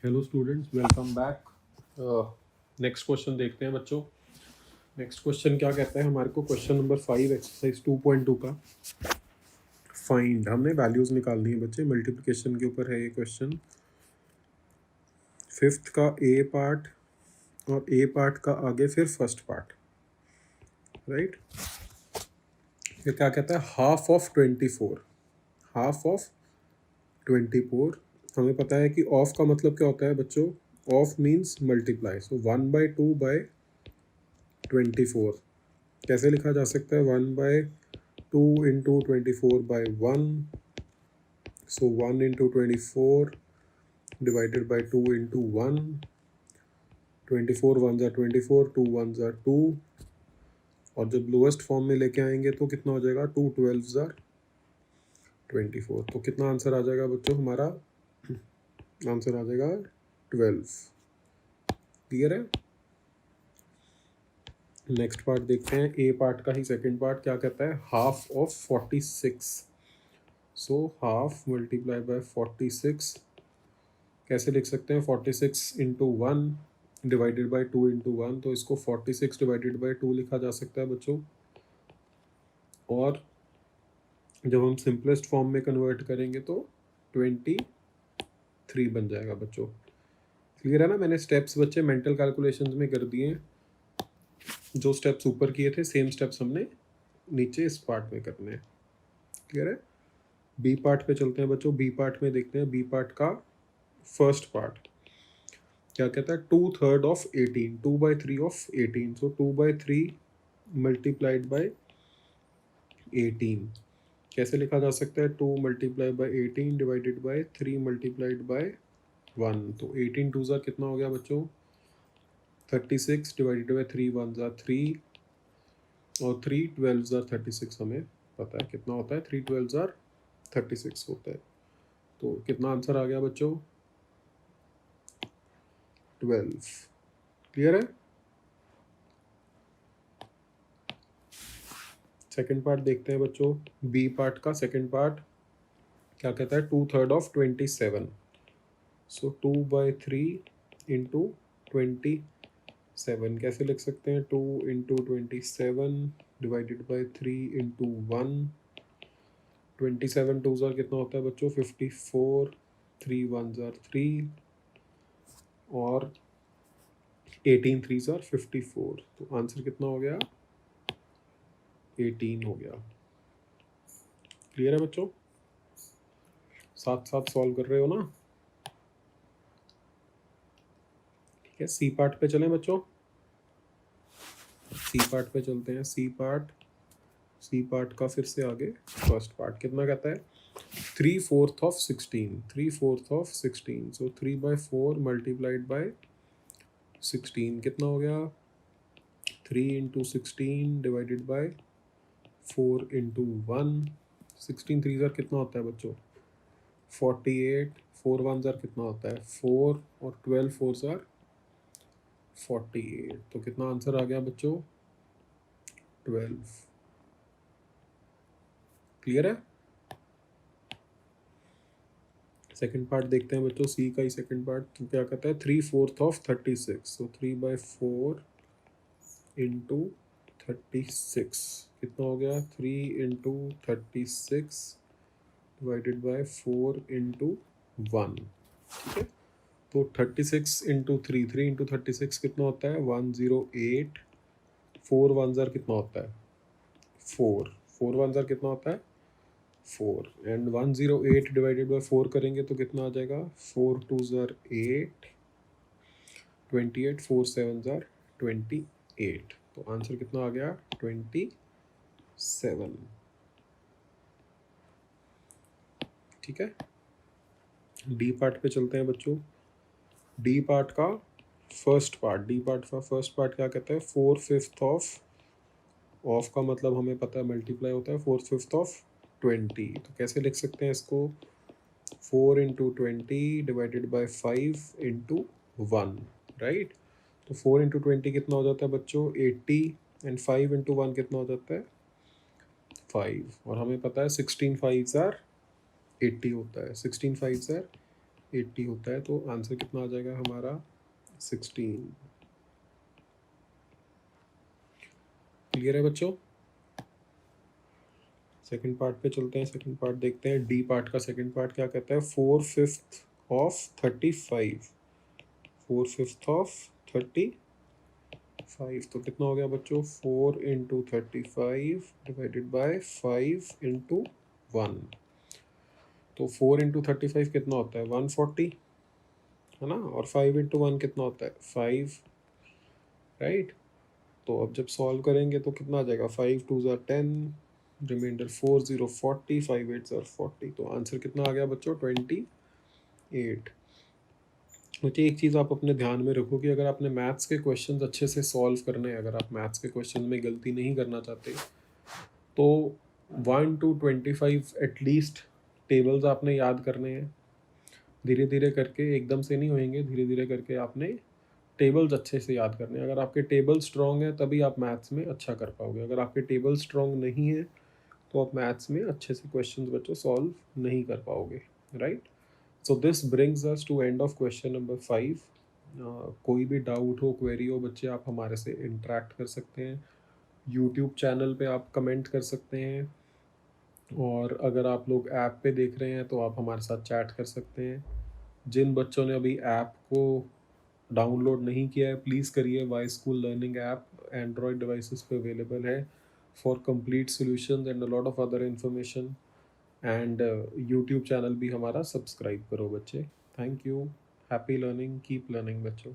Hello students, welcome back. Next question देखते हैं बच्चों। नेक्स्ट क्वेश्चन क्या कहता है हमारे को? क्वेश्चन नंबर 5 एक्सरसाइज 2.2 का फाइंड। हमने वैल्यूज निकालनी है बच्चे, मल्टीप्लिकेशन के ऊपर है ये क्वेश्चन। फिफ्थ का ए पार्ट और ए पार्ट का आगे फिर फर्स्ट पार्ट, राइट। ये क्या कहता है? Half of 24। Half of 24। हमें पता है कि ऑफ का मतलब क्या होता है बच्चों? Of means multiply. सो 1/2/24 कैसे लिखा जा सकता है? 1/2 into 24/1। So 1 into 24 divided by 2 into 1। 24 one ज़ा 24, 2 वन ज़ा 2। और जब लोएस्ट फॉर्म में लेके आएंगे तो कितना हो जाएगा? 2 12 ज़ा 24। तो कितना आंसर आ जाएगा बच्चों हमारा? आंसर आ जाएगा 12। क्लियर है? नेक्स्ट पार्ट देखते हैं, ए पार्ट का ही सेकंड पार्ट क्या कहता है? Half of 46। So half multiply by 46 कैसे लिख सकते हैं? 46 इंटू 1 डिवाइडेड बाई 2 इंटू 1। तो इसको 46 डिवाइडेड बाई 2 लिखा जा सकता है बच्चों। और जब हम सिंपलेस्ट फॉर्म में कन्वर्ट करेंगे तो 23 बन जाएगा बच्चों। क्लियर है ना? मैंने स्टेप्स बच्चे मेंटल कैलकुलेशंस में कर दिए। जो स्टेप्स ऊपर किए थे सेम स्टेप्स हमने नीचे इस पार्ट में करने हैं। क्लियर है? बी पार्ट पे चलते हैं बच्चों। बी पार्ट में देखते हैं बी पार्ट का फर्स्ट पार्ट क्या कहता है? 2/3 of 18, 2/3 of 18। So 2/3 multiplied by 18 कैसे लिखा जा सकता है? 2 multiply by 18 divided by 3 multiplied by 1। तो 18 टू ज़ा कितना हो गया बच्चों? 36 डिवाइडेड बाई 3 वन ज़ा 3 और 3 12 ज़ा 36। हमें पता है कितना होता है? 3 12 ज़ा 36 होता है। तो कितना आंसर आ गया बच्चों? 12। क्लियर है? सेकेंड पार्ट देखते हैं बच्चों। बी पार्ट का सेकेंड पार्ट क्या कहता है? 2/3 ऑफ 27। सो 2/3 इंटू 27 कैसे लिख सकते हैं? 2 इंटू 27 डिवाइडेड बाई 3 इंटू 1। 27 टू ज़ार कितना होता है बच्चों? 54। 3 वन ज़ार 3 और 18 3 ज़ार 54। तो आंसर कितना हो गया? 18 हो गया। क्लियर है बच्चों? साथ साथ सॉल्व कर रहे हो ना? ठीक है, सी पार्ट पे चलें बच्चों। सी पार्ट पे चलते हैं। सी पार्ट का फिर से आगे फर्स्ट पार्ट कितना कहता है? 3/4 of 16। 3/4 of 16। So 3/4 multiplied by 16 कितना हो गया? 3 इंटू 16 डिवाइडेड बाई 4 इंटू 1। 16 3 ज़ार कितना होता है बच्चों? 48। 4 1 ज़ार कितना होता है? 4 और 12 4 ज़ार 48। तो कितना आंसर आ गया बच्चों? 12। क्लियर है? सेकेंड पार्ट देखते हैं बच्चों। सी का ही सेकेंड पार्ट तो क्या कहता है? 3/4 ऑफ 36। सो 3/4 इंटू 36 कितना हो गया? 3 इंटू 36 डिवाइडेड बाई 4 इंटू 1। ठीक है, तो 36 इंटू 3 इंटू 36 कितना होता है? 108। 4 वन ज़ार कितना होता है? 4। 4 वन ज़ार कितना होता है? 4। एंड 108 डिवाइडेड बाई 4 करेंगे तो कितना आ जाएगा? 4 2 ज़ार 8, 28, 4 7 ज़ार 28। तो आंसर कितना आ गया? 27। ठीक है, डी पार्ट पे चलते हैं बच्चों। डी पार्ट का फर्स्ट पार्ट, डी पार्ट का फर्स्ट पार्ट क्या कहता है? 4/5 ऑफ का मतलब हमें पता है मल्टीप्लाई होता है 4/5 ऑफ 20। तो कैसे लिख सकते हैं इसको? 4 into 20 divided by 5 into 1, right. तो 4 इंटू 20 कितना हो जाता है बच्चों? 80। एंड 5 इंटू 1 कितना हो जाता है? 5। और हमें पता है 16 5 ज़ार 80 होता है। 16 5 ज़ार 80 होता है, तो आंसर कितना आ जाएगा हमारा 16। क्लियर है बच्चों? सेकंड पार्ट पे चलते हैं। सेकंड पार्ट देखते हैं। डी पार्ट का सेकंड पार्ट क्या कहता है? 4/5 ऑफ 35। 4/5 ऑफ 35 तो कितना हो गया बच्चों? 4 इंटू 35 डिवाइडेड बाय 5 इंटू 1। तो 4 इंटू 35 कितना होता है? 140 है ना। और 5 इंटू 1 कितना होता है? 5, राइट। तो अब जब सॉल्व करेंगे तो कितना आ जाएगा? 5 2 ज़ा 10, रिमाइंडर 4 0 40, 5 8 ज़ा 40। तो आंसर कितना आ गया बच्चों? 28। बच्चे एक चीज़ आप अपने ध्यान में रखो कि अगर आपने मैथ्स के क्वेश्चंस अच्छे से सॉल्व करने हैं, अगर आप मैथ्स के क्वेश्चन में गलती नहीं करना चाहते, तो 1 to 25 एटलीस्ट टेबल्स आपने याद करने हैं। धीरे धीरे करके, एकदम से नहीं होएंगे, धीरे धीरे करके आपने टेबल्स अच्छे से याद करने हैं। अगर आपके टेबल स्ट्रॉन्ग है तभी आप मैथ्स में अच्छा कर पाओगे। अगर आपके टेबल स्ट्रॉन्ग नहीं है तो आप मैथ्स में अच्छे से क्वेश्चंस बच्चों सॉल्व नहीं कर पाओगे, right. So this brings us to end of question number 5। कोई भी डाउट हो, क्वेरी हो बच्चे, आप हमारे से इंटरेक्ट कर सकते हैं। यूट्यूब चैनल पे आप कमेंट कर सकते हैं, और अगर आप लोग ऐप पे देख रहे हैं तो आप हमारे साथ चैट कर सकते हैं। जिन बच्चों ने अभी ऐप को डाउनलोड नहीं किया है, प्लीज़ करिए। Y school learning app Android devices पे अवेलेबल है for complete solutions and a lot of other information. And YouTube channel भी हमारा सब्सक्राइब करो बच्चे। Thank you. Happy learning, keep learning बच्चों।